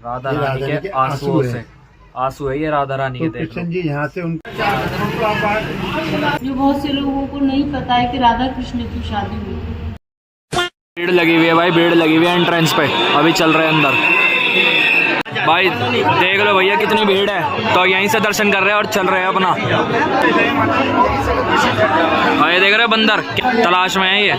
राधा रानी के आंसुओं से आंसू है ये राधा रानी के। देख कृष्ण जी यहाँ से जो बहुत से लोगों को नहीं पता है कि राधा कृष्ण की शादी हुई। भीड़ लगी हुई है भाई, भीड़ लगी हुई है एंट्रेंस पे, अभी चल रहे हैं अंदर भाई। देख लो भैया कितनी भीड़ है, तो यहीं से दर्शन कर रहे हैं और चल रहे हैं अपना। भाई देख रहे हो बंदर तलाश में है ये।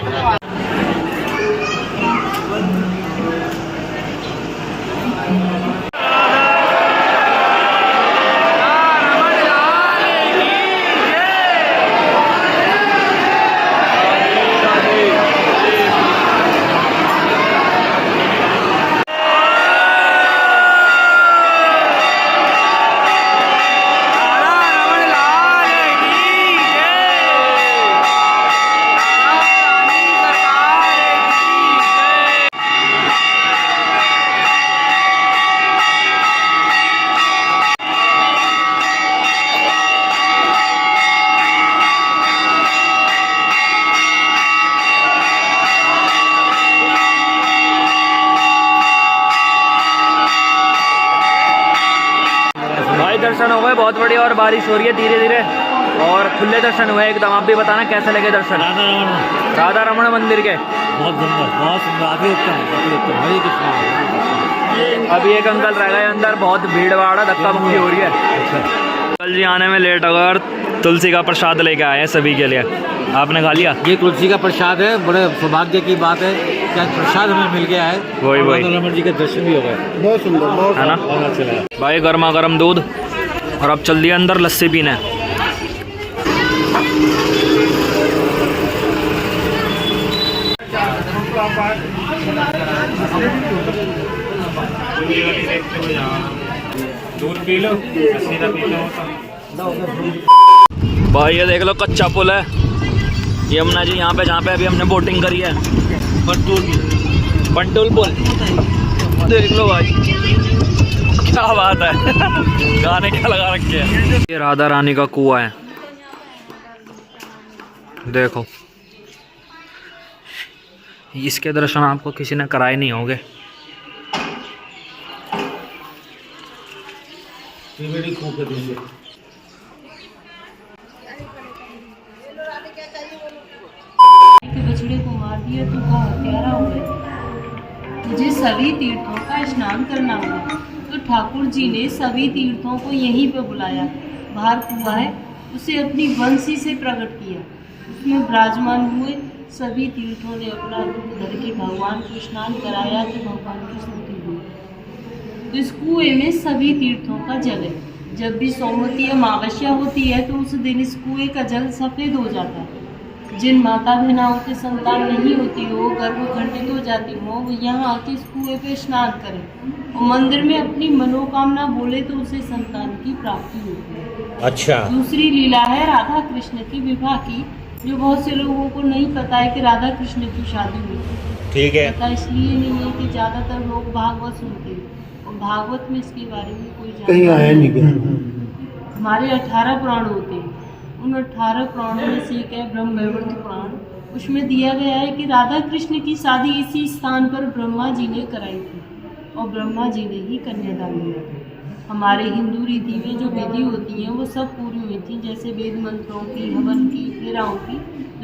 दर्शन हो गए बहुत बढ़िया, और बारिश हो रही है धीरे धीरे, और खुले दर्शन हुए एकदम। आप भी बताना कैसे लगे दर्शन राधा रमण मंदिर के? बहुत सुंदर, बहुत सुंदर, अति उत्तम। हरे कृष्ण। अभी एक अंकल रह गए अंदर, बहुत भीड़ भाड़ है, धक्का मुक्की हो रही है। कल जी आने में लेट होगा और तुलसी का प्रसाद लेके आए हैं सभी के लिए। आपने खा लिया? ये तुलसी का प्रसाद है, बड़े सौभाग्य की बात है क्या प्रसाद हमें मिल गया है। वही रमण जी के दर्शन भी हो गए, बहुत सुंदर, बहुत है ना। अच्छा लगा भाई गर्मा गर्म दूध, और अब चल दिया अंदर लस्सी पीने। दूध पी लो, सीधा पी लो। भाई ये देख लो कच्चा पुल है यमुना जी यहाँ पे, जहाँ पे अभी हमने बोटिंग करी है। पंटूल पुल देख लो भाई, क्या बात है। गाने क्या लगा रखे हैं। ये राधा रानी का कुआं है, देखो। इसके दर्शन आपको किसी ने कराए नहीं होंगे। बछड़े को मार दिया तो वो हत्यारा हो गए। मुझे सभी तीर्थों का स्नान करना होगा, तो ठाकुर जी ने सभी तीर्थों को यहीं पे बुलाया। बाहर कुआं है, उसे अपनी बंसी से प्रकट किया, उसमें विराजमान हुए। सभी तीर्थों ने अपना रूप धर के भगवान को स्नान कराया, तो भगवान की स्तुति हुई। तो इस कुएं में सभी तीर्थों का जल है। जब भी सोमवती अमावस्या होती है तो उस दिन इस कुएं का जल सफ़ेद हो जाता है। जिन माता बहनाओं के संतान नहीं होती हो, गर्भ खंडित हो जाती हो, वो यहाँ आके इस कुएं पे स्नान करें और मंदिर में अपनी मनोकामना बोले तो उसे संतान की प्राप्ति होती है। अच्छा। दूसरी लीला है राधा कृष्ण की विवाह की, जो बहुत से लोगों को नहीं पता है कि राधा कृष्ण की शादी हुई। ठीक है। पता इसलिए नहीं है कि ज़्यादातर लोग भागवत सुनते हैं और भागवत में इसके बारे में कोई जानकारी नहीं। हमारे 18 पुराण होते हैं, उन 18 पुराणों में से एक है ब्रह्मवैवर्त पुराण। उसमें दिया गया है कि राधा कृष्ण की शादी इसी स्थान पर ब्रह्मा जी ने कराई थी और ब्रह्मा जी ने ही कन्यादान दिया था। हमारे हिंदू रीति में जो विधि होती हैं वो सब पूरी हुई थी, जैसे वेद मंत्रों की, हवन की, फेराओं की।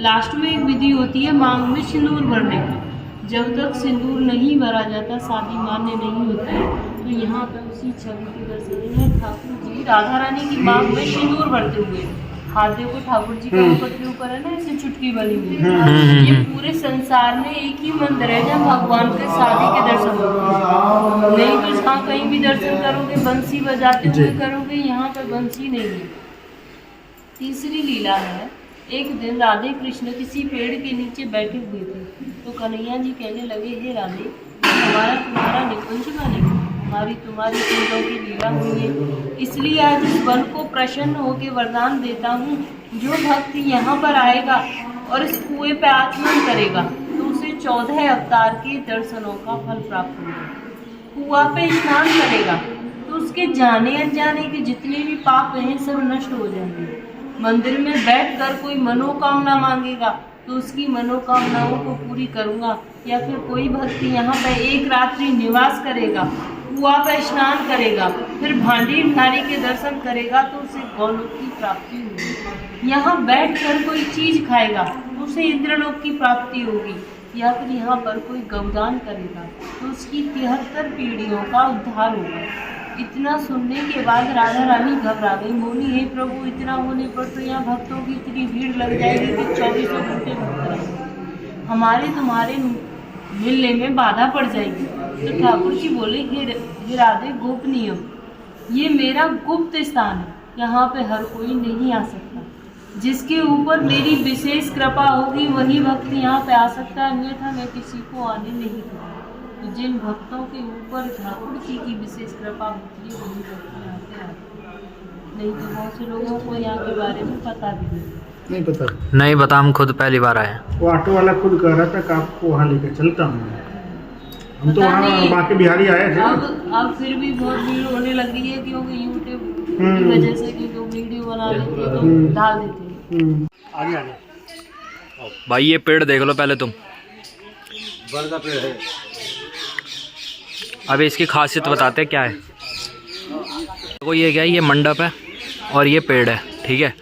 लास्ट में एक विधि होती है मांग में सिंदूर भरने की। जब तक सिंदूर नहीं भरा जाता शादी मान्य नहीं होती। तो यहाँ पर उसी छवि की दर्शन है, ठाकुर जी राधा रानी की मांग में सिंदूर भरते हुए। हाथ देखो ठाकुर जी का मुकुट के ऊपर है ना, ऐसे चुटकी बनी हुई है। ये पूरे संसार में एक ही मंदिर है जहाँ भगवान के शादी के दर्शन होते हैं। नहीं तो जहाँ कहीं भी दर्शन करोगे बंसी बजाते हुए करोगे, यहाँ पर बंसी नहीं है। तीसरी लीला है, एक दिन राधे कृष्ण किसी पेड़ के नीचे बैठे हुए थे, तो कन्हैया जी कहने लगे, हे राधे, हमारा तुम्हारा निकुंज बनेगा, हमारी तुम्हारी कुंजों की लीला हुई है। इसलिए आज इस वन को प्रसन्न होकर वरदान देता हूँ, जो भक्त यहाँ पर आएगा और इस कुएं पे आचमन करेगा तो उसे 14 अवतार के दर्शनों का फल प्राप्त होगा। कुआं पे स्नान करेगा तो उसके जाने अनजाने के जितने भी पाप हैं सब नष्ट हो जाएंगे। मंदिर में बैठकर कोई मनोकामना मांगेगा तो उसकी मनोकामनाओं को पूरी करूँगा। या फिर कोई भक्ति यहाँ पर एक रात्रि निवास करेगा, कुआं पे स्नान करेगा, फिर भांडी नारी के दर्शन करेगा तो उसे गौलोक की प्राप्ति होगी। यहाँ बैठकर कोई चीज खाएगा तो उसे इंद्रलोक की प्राप्ति होगी, या फिर यहाँ पर कोई गौदान करेगा तो उसकी 73 पीढ़ियों का उद्धार होगा। इतना सुनने के बाद राधा रानी घबरा गई। बोली, हे प्रभु, इतना होने पर तो यहाँ भक्तों की इतनी भीड़ लग जाएगी कि 24 घंटे भक्त रहेंगे, हमारे तुम्हारे मिलने में बाधा पड़ जाएगी। तो ठाकुर जी बोले, हे राधे गोपनीय, ये मेरा गुप्त स्थान है, यहाँ पे हर कोई नहीं आ सकता। जिसके ऊपर मेरी विशेष कृपा होगी वही भक्त यहाँ पे आ सकता है, अन्यथा मैं किसी को आने नहीं दूँगा। तो जिन भक्तों के ऊपर ठाकुर जी की विशेष कृपा होती है वही भक्त यहाँ पे आते हैं, नहीं तो बहुत से लोगों को यहाँ के बारे में पता भी नहीं पता। नहीं पता, हम खुद पहली बार आए। वो ऑटो वाला खुद कह रहा था कि आपको वहाँ लेकर चलता हूँ। हम तो पता वहाँ नहीं। बाकी बिहारी आए थे। अब फिर भी बहुत भीड़ होने लगी है, क्योंकि यूट्यूब की वजह से कि लोग वीडियो बना लेते हैं तो डाल देते हैं। आगे आगे भाई ये पेड़ देख लो पहले तुम, बड़ का पेड़ है। अभी इसकी खासियत बताते क्या है। देखो ये क्या है, ये मंडप है और ये पेड़ है, ठीक है।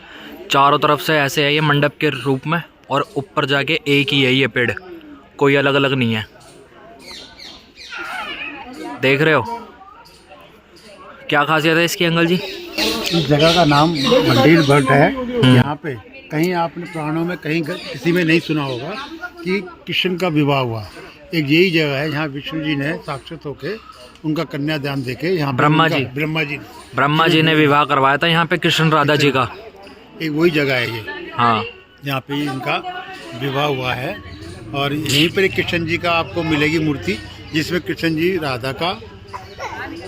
चारों तरफ से ऐसे है ये मंडप के रूप में, और ऊपर जाके एक ही है ये पेड़, कोई अलग अलग नहीं है। देख रहे हो क्या खासियत है इसकी अंकल जी? इस जगह का नाम मंदिर भट्ट है। यहाँ पे कहीं आपने पुराणों में कहीं किसी में नहीं सुना होगा कि कृष्ण का विवाह हुआ। एक यही जगह है जहाँ विष्णु जी ने साक्षात होके उनका कन्यादान देके यहाँ ब्रह्मा जी ने विवाह करवाया था यहाँ पे कृष्ण राधा जी का। एक वही जगह है ये, हाँ, जहाँ पे इनका विवाह हुआ है। और यहीं पर एक कृष्ण जी का आपको मिलेगी मूर्ति, जिसमें कृष्ण जी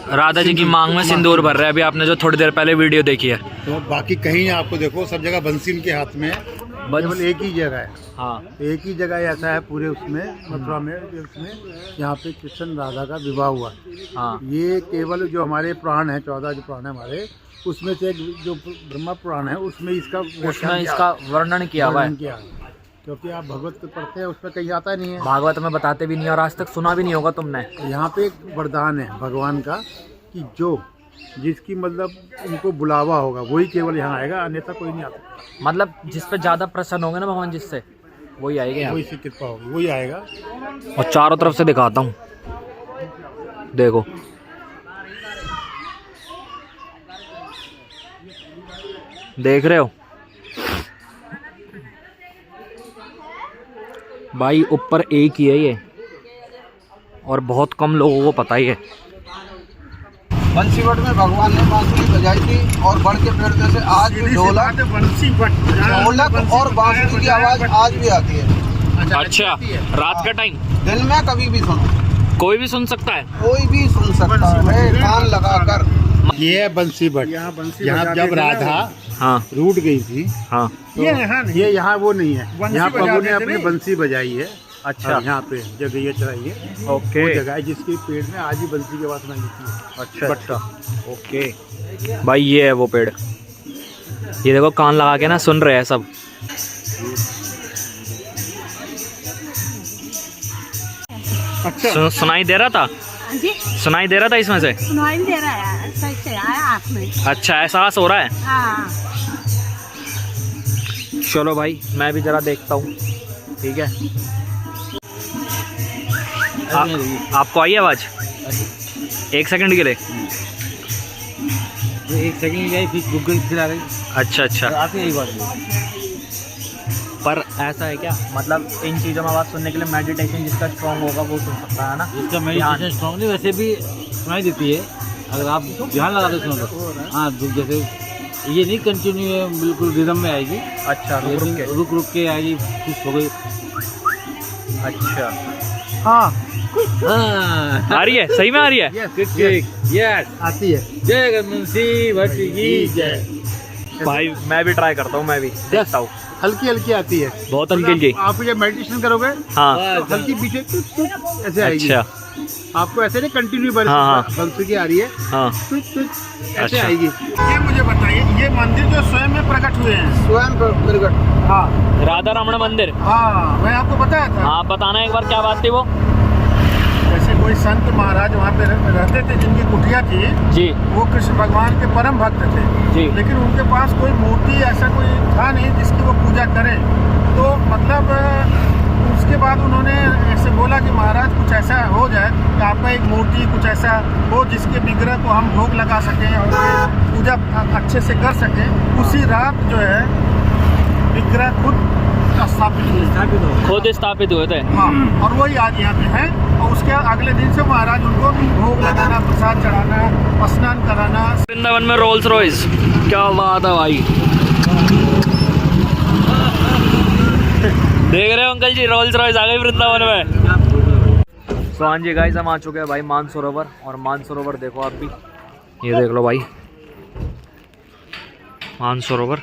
राधा जी की मांग में सिंदूर भर रहे हैं। अभी आपने जो थोड़ी देर पहले वीडियो देखी है। तो बाकी कहीं आपको देखो सब जगह बंसी उनके हाथ में है, केवल एक ही जगह है। हाँ, एक ही जगह ऐसा है पूरे उसमें मथुरा में, उसमें यहाँ पे कृष्ण राधा का विवाह हुआ है। हाँ, ये केवल जो हमारे पुराण है, 14 जो पुराण है हमारे, उसमें से एक जो ब्रह्मा पुराण है उसमें इसका वर्णन किया हुआ है। क्योंकि आप भगवत को पढ़ते हैं उसमें कहीं आता नहीं है, भागवत में बताते भी नहीं और आज तक सुना भी नहीं होगा तुमने। यहाँ पे एक वरदान है भगवान का कि जो जिसकी मतलब उनको बुलावा होगा वही केवल यहाँ आएगा, अन्यथा कोई नहीं आता। मतलब जिस पे ज्यादा प्रसन्न होंगे ना भगवान, जिससे वही आएगा, वही से कृपा होगी वही आएगा। और चारों तरफ से दिखाता हूँ, देखो देख रहे हो भाई, ऊपर एक ही है ये, और बहुत कम लोगों को पता ही है। बंसीवट में भगवान ने बांसुरी बजाई थी, और बड़ के पेड़ में से आज भी ढोलक और बांसुरी की आवाज आज भी आती है। अच्छा, रात का टाइम? दिन में कभी भी सुनो, कोई भी सुन सकता है, कोई भी सुन सकता है कान लगाकर। ये है बंसी भट्ट। यहाँ जब राधा हाँ रूठ गई थी, हाँ, तो ये यहाँ वो नहीं है, यहाँ प्रभु ने अपनी बंसी बजाई है। अच्छा, यहाँ पे जगह ये चढ़ाई है, ओके, वो जगह है जिसके पेड़ में आज ही बंसी की आवाज सुनाई देती है। अच्छा अच्छा, ओके भाई, ये है वो पेड़। ये देखो कान लगा के ना सुन रहे हैं सब। अच्छा, सुनाई दे रहा था? जी, सुनाई दे रहा था इसमें से? सुनाई नहीं दे रहा है, सही से आया आँख में। अच्छा, एहसास हो रहा है? हाँ, चलो भाई, मैं भी जरा देखता हूँ, ठीक है। आपको आई आवाज? 1 सेकंड के लिए? एक सेकंड गई फिर रुक गई, फिर आ गई। अच्छा अच्छा, आती यही बात है। पर ऐसा है क्या, मतलब इन चीज़ों में आवाज़ सुनने के लिए मेडिटेशन जिसका स्ट्रॉन्ग होगा वो सुन सकता है ना? इसका मेडिटेशन स्ट्रॉन्ग नहीं, वैसे भी सुनाई देती है अगर आप ध्यान लगा दो सुनो तो। हाँ, जैसे ये नहीं कंटिन्यू है, बिल्कुल रिदम में आएगी। अच्छा, रुक रुक के आएगी, खुश हो गई। अच्छा, हाँ, आ रही है? सही में आ रही है? यस, आती है। जय मुंशी भट्ट की जय। भाई मैं भी ट्राई करता हूँ, मैं भी देखता हूँ। हल्की हल्की आती है, बहुत हल्की हल्की। आप जब मेडिटेशन करोगे हाँ, तो हल्की पीछे ऐसे आएगी। अच्छा, आपको ऐसे नहीं कंटिन्यू हाँ, बंसी की आ रही है, हाँ, ऐसे अच्छा। आएगी। ये मुझे बताइए, ये मंदिर जो स्वयं में प्रकट हुए हैं? स्वयं प्रकट। हाँ राधा रमण मंदिर। हाँ, मैं आपको बताया था। हाँ, बताना एक बार क्या बात थी वो? जैसे कोई संत महाराज वहाँ पे रहते थे, जिनकी कुटिया थी जी वो कृष्ण भगवान के परम भक्त थे जी। लेकिन उनके पास कोई मूर्ति ऐसा कोई था नहीं जिसकी वो पूजा करें। तो मतलब उसके बाद उन्होंने ऐसे बोला कि महाराज कुछ ऐसा हो जाए कि आपका एक मूर्ति कुछ ऐसा हो जिसके विग्रह को हम भोग लगा सकें और पूजा अच्छे से कर सकें। उसी रात जो है विग्रह खुद स्थापित हुए थे। हाँ, और वही आज यहाँ पे है। और उसके अगले दिन से महाराज उनको भोग लगाना, प्रसाद चढ़ाना, स्नान कराना। वृंदावन में रोल्स रॉयस, क्या बात है भाई। देख रहे हो अंकल जी, रोल्स रॉयस आ गई वृंदावन में। तो हाँ जी गाइस, हम आ चुके हैं भाई मानसरोवर। और मानसरोवर देखो आप भी, ये देख लो भाई मानसरोवर।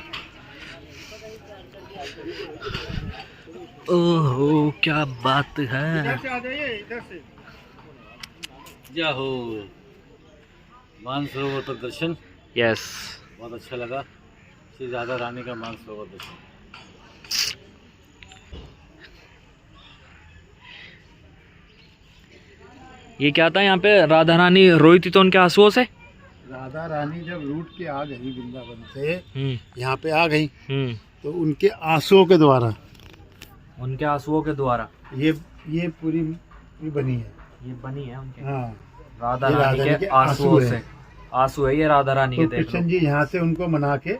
ओहो क्या बात है। इधर से आ जाइए, इधर से। जय हो। मानसरोवर का दर्शन यस, बहुत अच्छा लगा। श्री राधा रानी का मानसरोवर दर्शन। ये क्या था यहाँ पे? राधा रानी रोई थी तो उनके आंसुओं से। राधा रानी जब रूठ के आ गई वृंदावन से यहाँ पे आ गई तो उनके आंसुओं के द्वारा, उनके आंसुओं के द्वारा ये पूरी बनी है। ये बनी है उनके, हाँ, राधा ये रानी राधा के के आंसुओं आंसू से। आंसू है ये राधा रानी के। तो देख लो, कृष्ण जी यहाँ से उनको मना के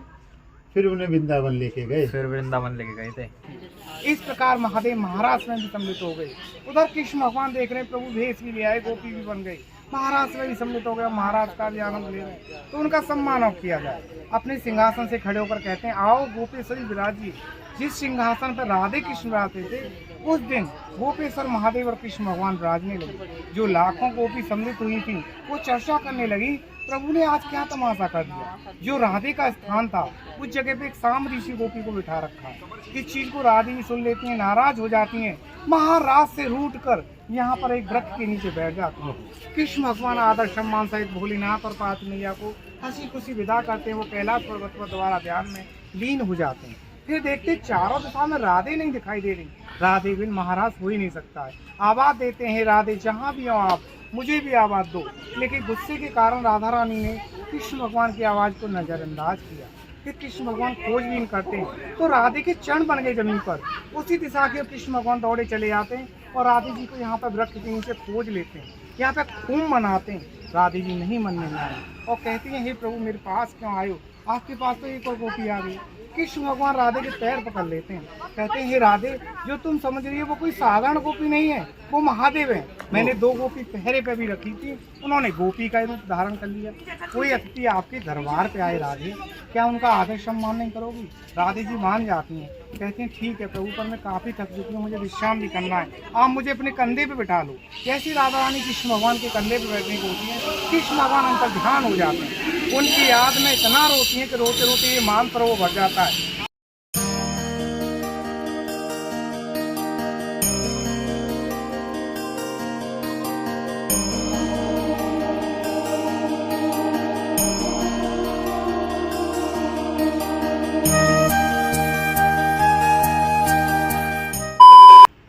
फिर उन्हें वृंदावन लेके गए। फिर वृंदावन लेके गए थे। इस प्रकार महादेव महाराष्ट्र में भी सम्मिलित हो गए। उधर कृष्ण भगवान देख रहे हैं, प्रभु भेष भी ले आए, गोपी भी बन गई, महाराष्ट्र में भी सम्मिलित हो गया, महाराज का भी आनंद ले रहे हैं। तो उनका सम्मान अब किया जाए। अपने सिंहासन से खड़े होकर कहते हैं, आओ गोपेश्वरी विराजी। जिस सिंहासन पर राधे कृष्ण विराजते थे उस दिन गोपेश्वर महादेव और कृष्ण भगवान विराजने लगे। जो लाखों गोपी सम्मिलित हुई थी वो चर्चा करने लगी, प्रभु ने आज क्या तमाशा कर दिया। जो राधे का स्थान था उस जगह पे एक साम ऋषि गोपी को बिठा रखा है। इस चीज को राधे भी सुन लेती हैं, नाराज हो जाती हैं, महाराज से रूठ कर यहाँ पर एक वृक्ष के नीचे बैठ जाते हैं। कृष्ण भगवान आदर सम्मान सहित भोलेनाथ और पार्वती मैया को हंसी खुशी विदा करते हैं। वो कैलाश पर्वत पर द्वारा ध्यान में लीन हो जाते हैं। फिर देखते चारों दिशा में राधे नहीं दिखाई दे रही। राधे बिन महाराज हो ही नहीं सकता है। आवाज देते हैं, राधे जहाँ भी हो आप मुझे भी आवाज दो। लेकिन गुस्से के कारण राधा रानी ने कृष्ण भगवान की आवाज को नजरअंदाज किया। फिर कृष्ण भगवान खोजबीन करते हैं तो राधे के चरण बन गए जमीन पर। उसी दिशा के कृष्ण भगवान दौड़े चले जाते हैं और राधे जी को यहाँ पर वृक्ष के नीचे खोज लेते हैं। यहाँ पे खूब मनाते हैं। राधे जी नहीं मनने में आए और कहती हैं, हे प्रभु मेरे पास क्यों आए हो? आपके पास तो एक और गोपी आ गई। कृष्ण भगवान राधे के पैर पकड़ लेते हैं, कहते हैं, हे राधे जो तुम समझ रही हो वो कोई साधारण गोपी नहीं है, वो महादेव है। मैंने 2 गोपी पहरे पे भी रखी थी, उन्होंने गोपी का रूप धारण कर लिया। कोई अतिथि आपके दरबार पे आए राधे, क्या उनका आदर सम्मान नहीं करोगी? राधे जी मान जाती हैं, कहती हैं, ठीक है प्रभु, पर मैं काफ़ी थक चुकी हूँ, मुझे विश्राम भी करना है, आप मुझे अपने कंधे पे बिठा लो। जैसी राधा रानी कृष्ण भगवान के कंधे पे बैठने को होती है, कृष्ण भगवान अंतर ध्यान हो जाते हैं। उनकी याद में इतना रोती हैं कि रोते रोते ये मानसरोवर भर जाता है।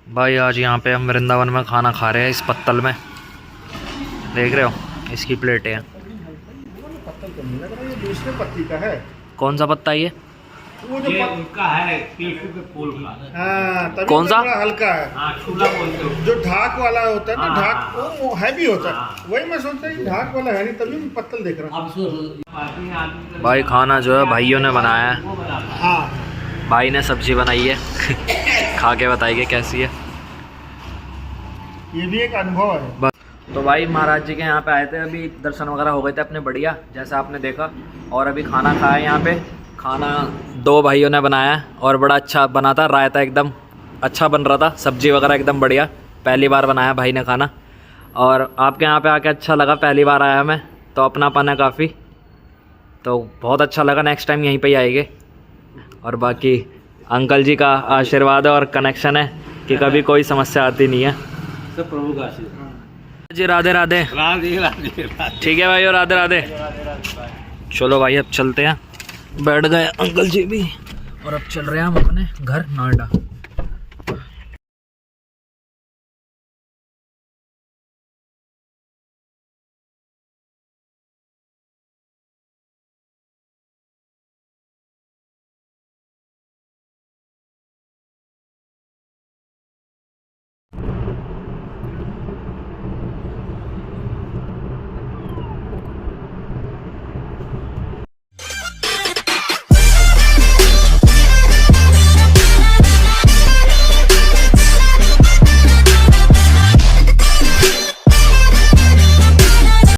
भाई आज यहाँ पे हम वृंदावन में खाना खा रहे हैं इस पत्तल में, देख रहे हो इसकी प्लेटें हैं। ये दूसरे पत्ती का है। कौन सा पत्ता ये? वो जो उनका है तुलसी के फूल का। हाँ, तभी कौन सा? थोड़ा हल्का है। हाँ, छूला बोलते हो। जो ढाक वाला होता है ना, हाँ, ढाक हाँ। वो हैवी होता है। वही मैं सोचता हूँ ढाक वाला है नहीं, तभी मैं पत्तल देख रहा हूँ। भाई खाना जो है भाइयों ने बनाया है। हाँ, भाई ने सब्जी बनाई है खा के बताइए कैसी है। ये भी एक अनुभव है। तो भाई महाराज जी के यहाँ पे आए थे, अभी दर्शन वगैरह हो गए थे अपने बढ़िया, जैसा आपने देखा। और अभी खाना खाया यहाँ पे। खाना 2 भाइयों ने बनाया और बड़ा अच्छा बना था। रायता एकदम अच्छा बन रहा था, सब्जी वगैरह एकदम बढ़िया। पहली बार बनाया भाई ने खाना और आपके यहाँ पे आके अच्छा लगा। पहली बार आया मैं तो अपनापन है काफ़ी, तो बहुत अच्छा लगा। नेक्स्ट टाइम यहीं पे ही आएंगे। और बाकी अंकल जी का आशीर्वाद और कनेक्शन है कि कभी कोई समस्या आती नहीं है। सब प्रभु का आशीर्वाद जी। राधे राधे। राधे राधे। ठीक है भाई, और राधे राधे। चलो भाई अब चलते हैं। बैठ गए अंकल जी भी और अब चल रहे हैं हम अपने घर नोएडा।